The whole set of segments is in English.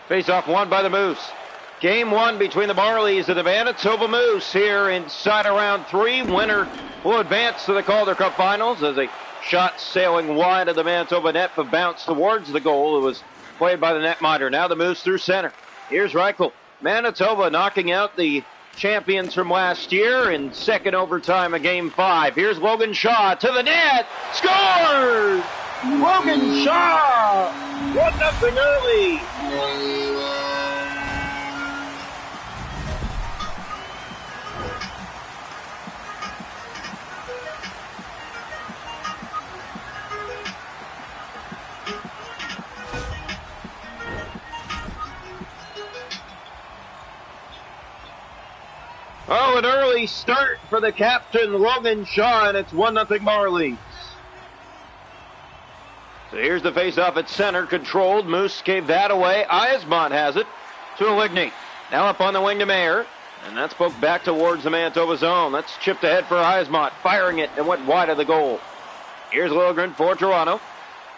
Face-off won by the Moose. Game one between the Marlies and the Manitoba Moose here inside of round 3. Winner will advance to the Calder Cup Finals as a shot sailing wide of the Manitoba net but bounced towards the goal. It was played by the netminder. Now the Moose through center. Here's Reichel. Manitoba knocking out the champions from last year in second overtime of Game 5. Here's Logan Shaw to the net. Scores! Logan Shaw! 1-0 early. Oh, an early start for the captain, Logan Shaw, and it's 1-0 Marlies. So here's the face-off at center, controlled. Moose gave that away. Eismont has it to Aligney. Now up on the wing to Mayer, and that's poked back towards the Manitoba zone. That's chipped ahead for Eismont, firing it, and went wide of the goal. Here's Liljegren for Toronto.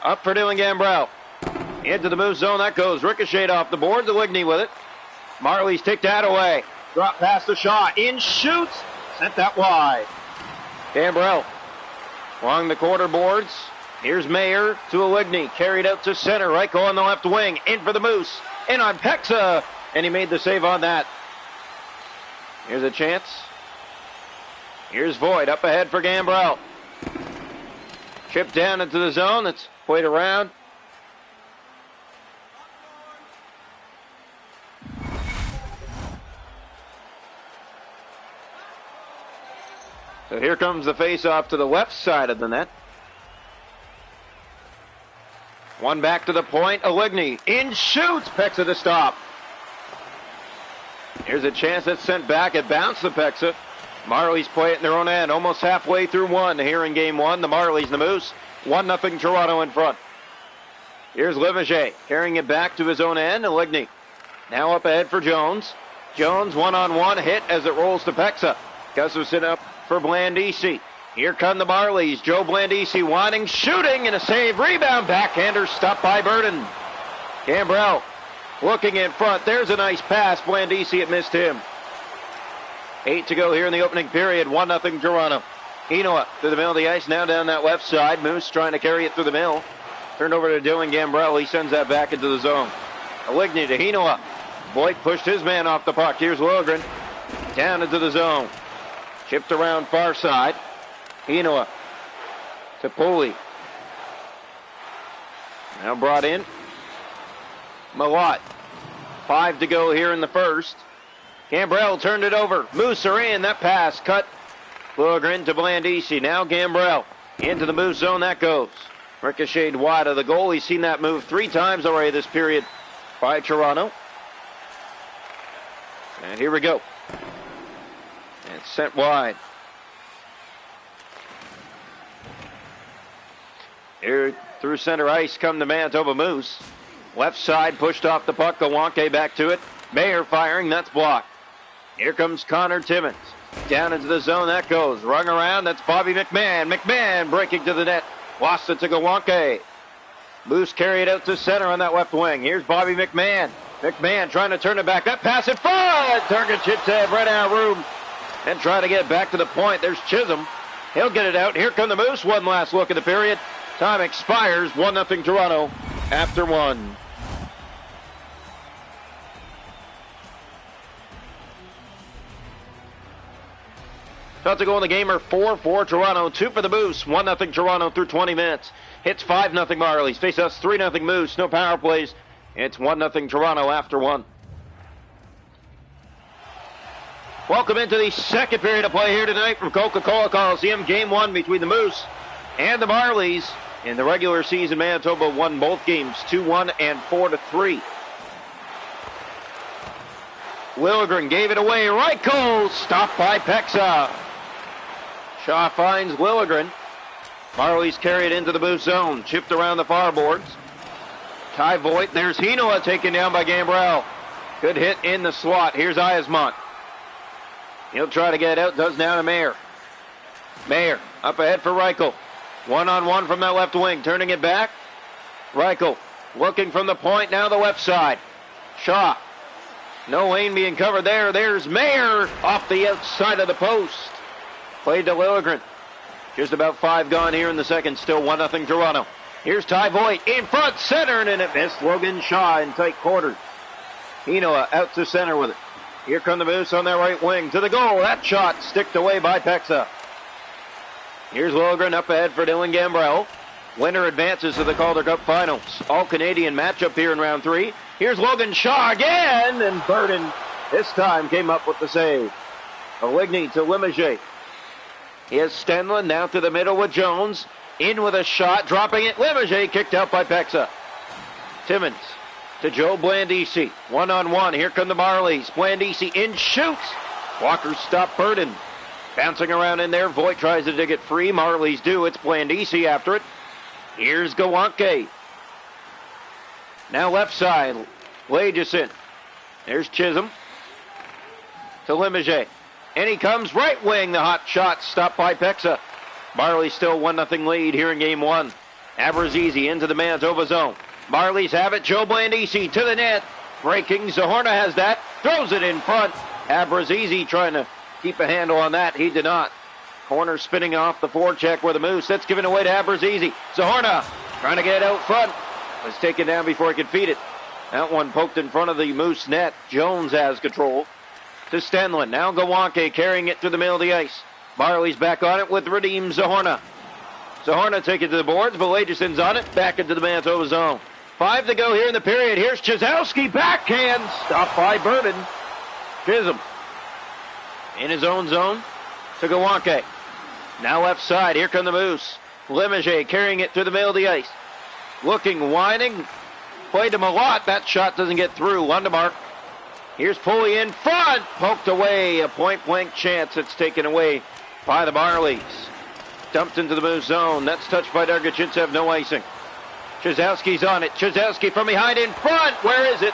Up for Dylan Gambrell. Into the Moose zone, that goes. Ricocheted off the boards, Aligney with it. Marlies take that away. Drop past the shot. In shoots. Sent that wide. Gambrell along the quarter boards. Here's Mayer to Aligney. Carried out to center. Reichel on the left wing. In for the Moose. In on Pexa. And he made the save on that. Here's a chance. Here's Voigt up ahead for Gambrell. Chipped down into the zone. It's played around. So here comes the face-off to the left side of the net. One back to the point. Aligney in shoots. Pexa to stop. Here's a chance that's sent back. It bounced to Pexa. Marlies play it in their own end. Almost halfway through one here in Game 1. The Marlies and the Moose. 1-0 Toronto in front. Here's Liviger carrying it back to his own end. Aligney now up ahead for Jones. Jones one-on-one hit as it rolls to Pexa. Gustafson up for Blandisi. Here come the Marlies. Joe Blandisi wanting, shooting, and a save. Rebound. Backhander stopped by Burden. Gambrell looking in front. There's a nice pass. Blandisi, it missed him. 8 to go here in the opening period. 1-0 Toronto. Hinoa through the middle of the ice. Now down that left side. Moose trying to carry it through the middle. Turned over to Dylan Gambrell. He sends that back into the zone. Aligney to Hinoa. Voigt pushed his man off the puck. Here's Liljegren. Down into the zone. Chipped around far side. Hinoa to Pulley. Now brought in. Malott. 5 to go here in the first. Gambrell turned it over. Moose are in. That pass cut. Liljegren to Blandisi. Now Gambrell into the Moose zone. That goes. Ricocheted wide of the goal. He's seen that move 3 times already this period by Toronto. And here we go. It's sent wide. Here through center ice come the Manitoba Moose. Left side pushed off the puck. Gawanke back to it. Mayer firing. That's blocked. Here comes Connor Timmins. Down into the zone. That goes. Rung around. That's Bobby McMahon. McMahon breaking to the net. Lost it to Gawanke. Moose carried out to center on that left wing. Here's Bobby McMahon. McMahon trying to turn it back. That pass in front. Target chipped right out of room. And try to get it back to the point. There's Chisholm. He'll get it out. Here come the Moose. One last look at the period. Time expires. 1-0 Toronto after 1. Shots to go in the game are 4 for Toronto, 2 for the Moose. 1-0 Toronto through 20 minutes. Hits 5-0 Marlies. Face us 3-0 Moose. No power plays. It's 1-0 Toronto after 1. Welcome into the second period of play here tonight from Coca-Cola Coliseum. Game 1 between the Moose and the Marlies. In the regular season, Manitoba won both games 2-1 and 4-3. Liljegren gave it away. Reichel stopped by Pexa. Shaw finds Liljegren. Marlies carry it into the Moose zone. Chipped around the far boards. Ty Voigt. There's Hinoa taken down by Gambrell. Good hit in the slot. Here's Eismont. He'll try to get out. Does now to Mayer. Mayer up ahead for Reichel. One-on-one from that left wing. Turning it back. Reichel looking from the point. Now the left side. Shaw. No lane being covered there. There's Mayer off the outside of the post. Played to Liljegren. Just about 5 gone here in the second. Still 1-0 Toronto. Here's Ty Voigt in front, centered, and it missed Logan Shaw in tight quarters. Hinoa out to center with it. Here come the Moose on their right wing to the goal. That shot sticked away by Pexa. Here's Liljegren up ahead for Dylan Gambrell. Winner advances to the Calder Cup Finals. All-Canadian matchup here in round 3. Here's Logan Shaw again, and Burden this time came up with the save. Oligny to Limoges. Here's Stenlund now to the middle with Jones. In with a shot, dropping it. Limoges kicked out by Pexa. Timmins to Joe Blandisi. 1-on-1. Here come the Marlies. Blandisi in, shoots. Walker stopped Burden. Bouncing around in there. Voigt tries to dig it free. Marlies do. It's Blandisi after it. Here's Gawanke. Now left side. Lageson. There's Chisholm to Limoges. And he comes right wing. The hot shot stopped by Pexa. Marlies still 1-0 lead here in game 1. Abrazizi into the Manitoba zone. Marlies have it. Joe Blandisi to the net. Breaking. Zahorna has that. Throws it in front. Abrazizi trying to keep a handle on that. He did not. Corner spinning off the forecheck with a Moose. That's given away to Abrazizi. Zahorna trying to get it out front. Was taken down before he could feed it. That one poked in front of the Moose net. Jones has control. To Stenlund. Now Gawanke carrying it to the middle of the ice. Marlies back on it with Radim Zahorna. Zahorna taking it to the boards, but Lageson's on it. Back into the Manitoba zone. 5 to go here in the period. Here's Chizowski. Backhand. Stopped by Burden. Chisholm. In his own zone to Gawanke. Now left side. Here come the Moose. Limoges carrying it to the middle of the ice. Looking, whining. Played to Malott. That shot doesn't get through. One to mark. Here's Pulley in front. Poked away. A point-blank chance. It's taken away by the Marlies. Dumped into the Moose zone. That's touched by Dargachintsev. No icing. Chizowski's on it. Chizowski from behind in front. Where is it?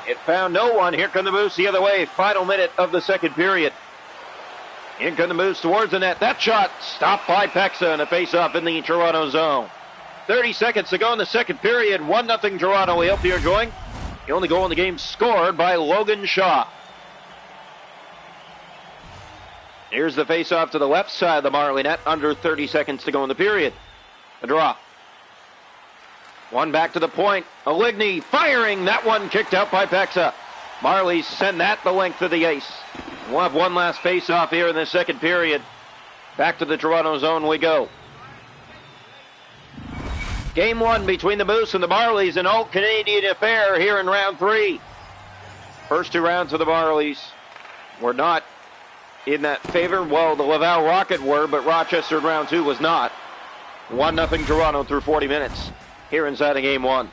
It found no one. Here come the Moose the other way. Final minute of the second period. In come the Moose towards the net. That shot stopped by Pexa and a face-off in the Toronto zone. 30 seconds to go in the second period. 1-0 Toronto. We hope you're enjoying. The only goal in the game scored by Logan Shaw. Here's the face-off to the left side of the Marley net. Under 30 seconds to go in the period. A draw. One back to the point. Oligny firing. That one kicked out by Pexa. Marlies send that the length of the ice. We'll have one last face-off here in the second period. Back to the Toronto zone we go. Game 1 between the Moose and the Marlies, an all-Canadian affair here in round 3. First 2 rounds of the Marlies were not in that favor. Well, the Laval Rocket were, but Rochester in round 2 was not. 1-0 Toronto through 40 minutes here inside of game 1.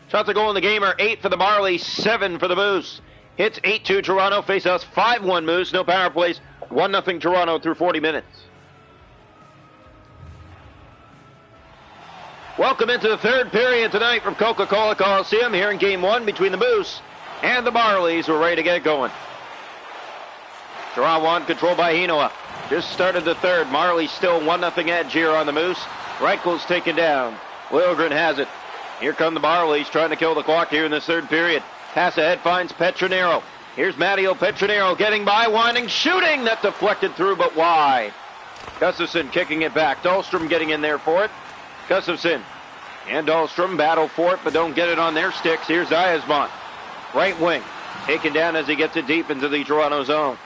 Shots a goal in the game are 8 for the Marlies, 7 for the Moose. Hits 8-2 Toronto, faceoffs 5-1 Moose, no power plays, 1-0 Toronto through 40 minutes. Welcome into the third period tonight from Coca-Cola Coliseum here in game 1 between the Moose and the Marlies. We're ready to get going. Draw 1, controlled by Hinoa. Just started the third. Marlies still 1-0 edge here on the Moose. Reichel's taken down. Liljegren has it. Here come the Marlies trying to kill the clock here in this third period. Pass ahead finds Petronero. Here's Matteo Petronero getting by, winding, shooting. That deflected through, but wide. Gustafsson kicking it back. Dahlstrom getting in there for it. Gustafsson and Dahlstrom battle for it, but don't get it on their sticks. Here's Diasmont. Right wing. Taken down as he gets it deep into the Toronto zone.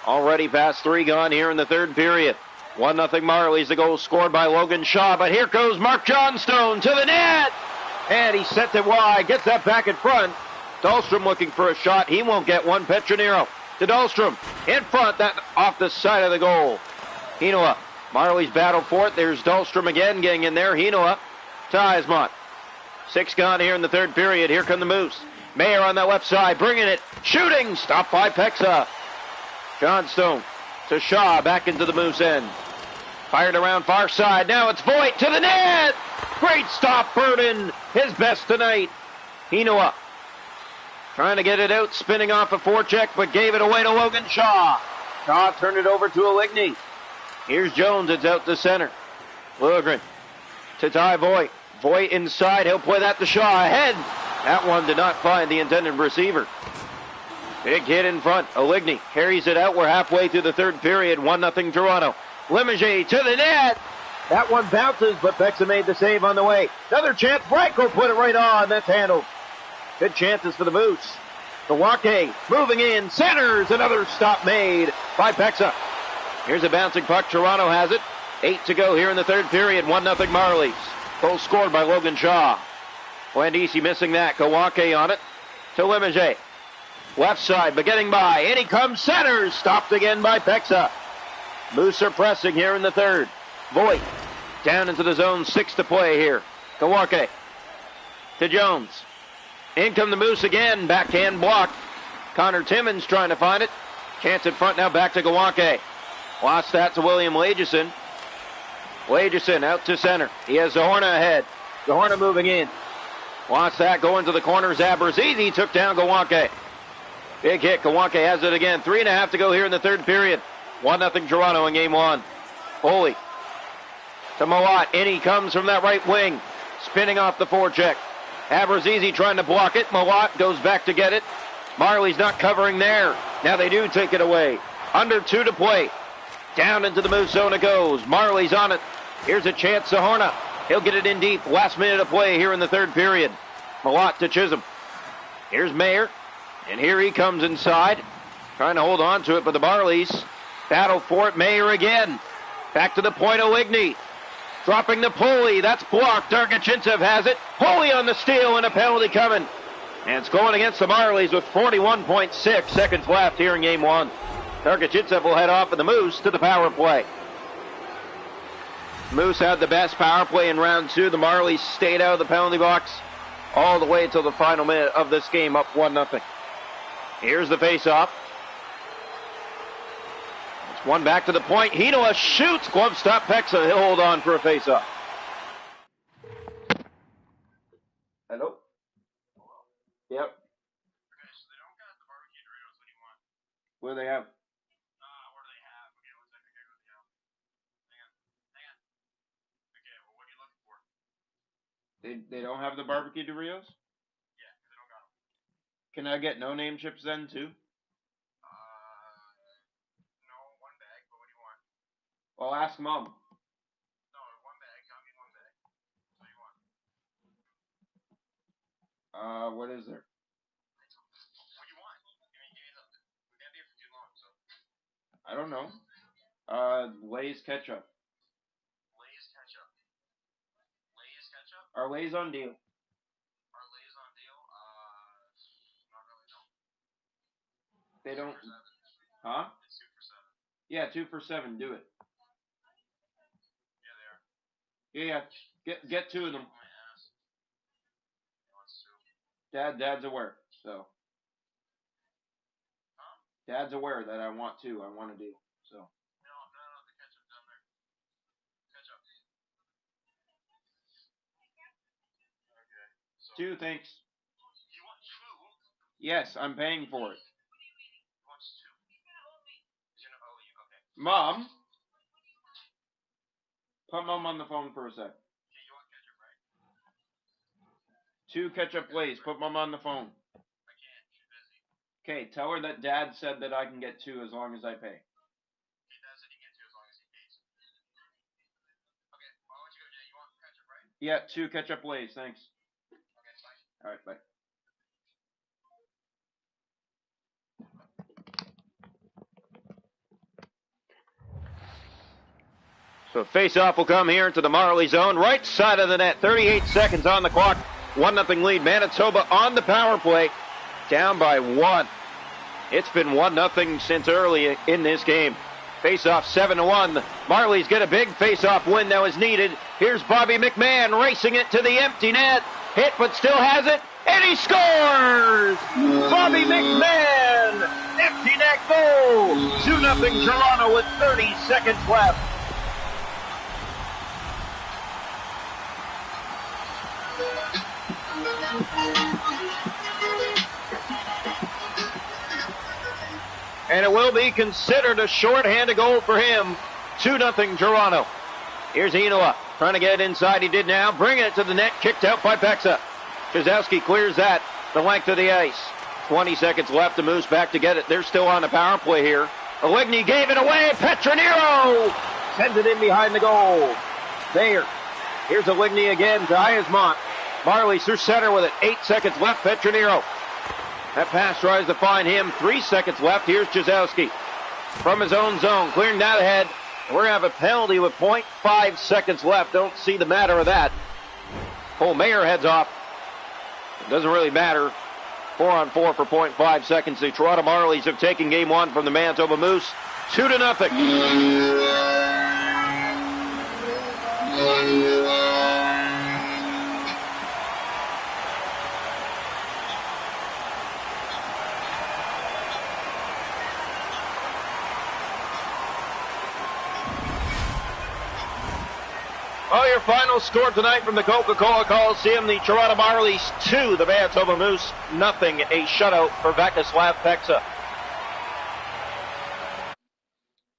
Already past 3 gone here in the third period. 1-0 Marlies. The goal scored by Logan Shaw, but here goes Mark Johnstone to the net. And he sent it wide, gets that back in front. Dahlstrom looking for a shot. He won't get one. Petronero to Dahlstrom. In front, that off the side of the goal. Hinoa. Marlies battle for it. There's Dahlstrom again getting in there. Hinoa to Eismont. 6 gone here in the third period. Here come the Moose. Mayer on that left side, bringing it. Shooting, stopped by Pexa. Johnstone to Shaw, back into the Moose end. Fired around far side. Now it's Voigt to the net. Great stop, Burden. His best tonight. Hinoa trying to get it out, spinning off a forecheck, but gave it away to Logan Shaw. Shaw turned it over to Aligney. Here's Jones. It's out to center. Lugren to Ty Voigt. Voigt inside. He'll play that to Shaw. Ahead. That one did not find the intended receiver. Big hit in front. Aligney carries it out. We're halfway through the third period. 1-0 Toronto. Lemage to the net. That one bounces, but Bexa made the save on the way. Another chance. Franco put it right on. That's handled. Good chances for the Moose. Kawake moving in. Centers. Another stop made by Bexa. Here's a bouncing puck. Toronto has it. 8 to go here in the third period. 1-0 Marlies. Goal scored by Logan Shaw. Landisi missing that. Kawake on it to Lemage. Left side, but getting by. In he comes. Centers. Stopped again by Bexa. Moose are pressing here in the third. Voigt down into the zone. 6 to play here. Kawake to Jones. In come the Moose again. Backhand block. Connor Timmons trying to find it. Chance in front now. Back to Kawake. Lost that to William Lageson. Lageson out to center. He has Zahorna ahead. Zahorna moving in. Lost that. Going to the corner. Zabrazizi took down Kawake. Big hit. Kawake has it again. 3.5 to go here in the third period. 1-0 Toronto in game one. Foley to Mawat. In he comes from that right wing. Spinning off the forecheck. Abrazizi trying to block it. Mawat goes back to get it. Marley's not covering there. Now they do take it away. Under 2 to play. Down into the Moose zone it goes. Marley's on it. Here's a chance. Zahorna. He'll get it in deep. Last minute of play here in the third period. Mawat to Chisholm. Here's Mayer. And here he comes inside. Trying to hold on to it, but the Marlies battle for it. Mayer again. Back to the point. Aligney. Dropping the pulley. That's blocked. Dargachintsev has it. Pulley on the steal and a penalty coming. And it's going against the Marlies with 41.6 seconds left here in game one. Dargachintsev will head off, and the Moose to the power play. Moose had the best power play in round 2. The Marlies stayed out of the penalty box all the way until the final minute of this game, up 1-0. Here's the face-off. It's one back to the point. Hinoa shoots. Glove stop. Pexa. He'll hold on for a face-off. Hello? Yep. Okay, so they don't got the barbecue Doritos. What do you want? What do they have? What do they have? Okay, one second. I gotta go down. Hang on. Okay, well, what are you looking for? They don't have the barbecue Doritos? Yeah, because they don't got them. Can I get no-name chips then, too? No, one bag, but what do you want? Well, ask Mom. No, one bag. I'll get one bag. What do you want? What is there? What do you want? Give me something. We can't be here for too long, so. I don't know. Lay's ketchup. Lay's ketchup. Lay's ketchup? Are Lay's on deal? Are Lay's on deal? Not really, no. They don't. 2 for $7. Huh? It's 2 for $7. Yeah, 2 for $7. Do it. Yeah, they are. Yeah. Get 2 of them. My ass. He wants 2. Dad's aware. So. Huh? Dad's aware that I want 2. I want a deal. So. No, the ketchup down there. Ketchup. Okay. So 2, thanks. you want 2? Yes, I'm paying for it. He wants 2. He's gonna owe you. Okay. Mom? Put Mom on the phone for a sec. Okay, you want ketchup, right? 2 ketchup Lay's. Put Mom on the phone. I can't. She's busy. Okay, tell her that Dad said that I can get 2 as long as I pay. Okay, Dad said he gets 2 as long as he pays. Okay, I'll let you go, Jay. You want ketchup, right? Yeah, 2 ketchup Lay's. Thanks. Okay, bye. All right, bye. So face-off will come here into the Marley zone, right side of the net. 38 seconds on the clock. 1-0 lead. Manitoba on the power play, down by 1. It's been 1-0 since early in this game. Face-off 7-1. Marlies get a big face-off win that was needed. Here's Bobby McMahon racing it to the empty net. Hit, but still has it, and he scores! Bobby McMahon! Empty net goal! 2-0 Toronto with 30 seconds left. and it will be considered a shorthanded goal for him. 2-0 Toronto. Here's Hinoa trying to get it inside. He did now. Bring it to the net. Kicked out by Peksa. Jazowski clears that the length of the ice. 20 seconds left. The Moose back to get it. They're still on the power play here. Oligny gave it away. Petronero sends it in behind the goal. There. Here's Oligny again to Ayesmont. Marlies through center with it. 8 seconds left. Petronero. That pass tries to find him. 3 seconds left. Here's Jazowski from his own zone. Clearing that ahead. We're going to have a penalty with 0.5 seconds left. Don't see the matter of that. Oh, Mayer heads off. It doesn't really matter. 4-on-4 for 0.5 seconds. The Toronto Marlies have taken game one from the Manitoba Moose. 2-0. Well, your final score tonight from the Coca-Cola Coliseum, the Toronto Marlies 2, the Manitoba Moose 0. A shutout for Vacislav Peksa.